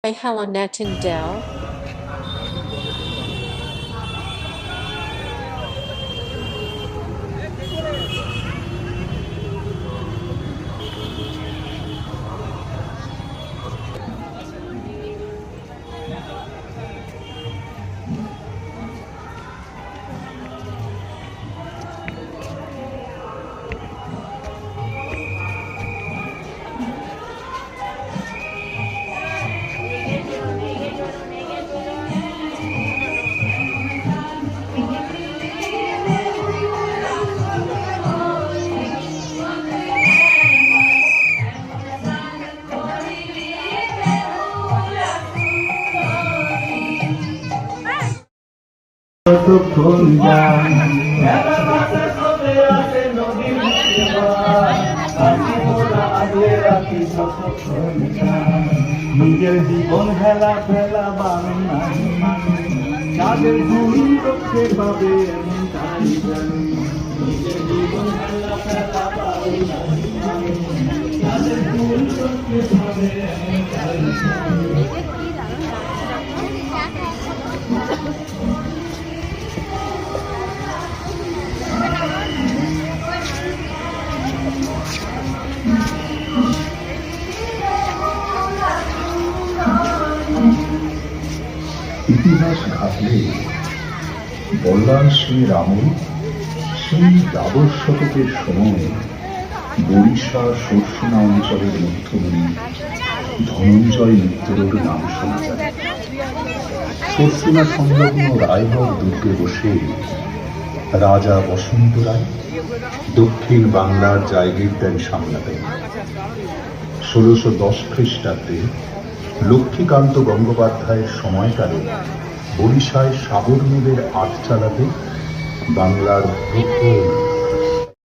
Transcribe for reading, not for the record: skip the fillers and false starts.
by Helen Nightingale. নিজের জীবন হেলা ফেলা বারণ নাই তাদের ভুল রক্ষে পাবে এমন তাই জানি নিজের জীবন হেলা ফেলা বারণ নাই তাদের ভুল রক্ষে পাবে এমন তাই জানি। ইতিহাস ঘাটলে বল্লাল সেনের আমল সেই দ্বাদশ শতকের সময় বরিশা সরসুনা অঞ্চলের মধ্যমণি ধনঞ্জয় মিত্রের নাম শোনা যায়। সরসুনা সংলগ্ন রায়গড় দুর্গে বসে রাজা বসন্ত রায় দক্ষিণ বাংলার জায়গিরদারি সামলাতেন। ১৬১০ খ্রিস্টাব্দে লক্ষ্মীকান্ত গঙ্গোপাধ্যায়ের সময়কালে বরিশায় সাগর নদের আট চালাতে বাংলার প্রথম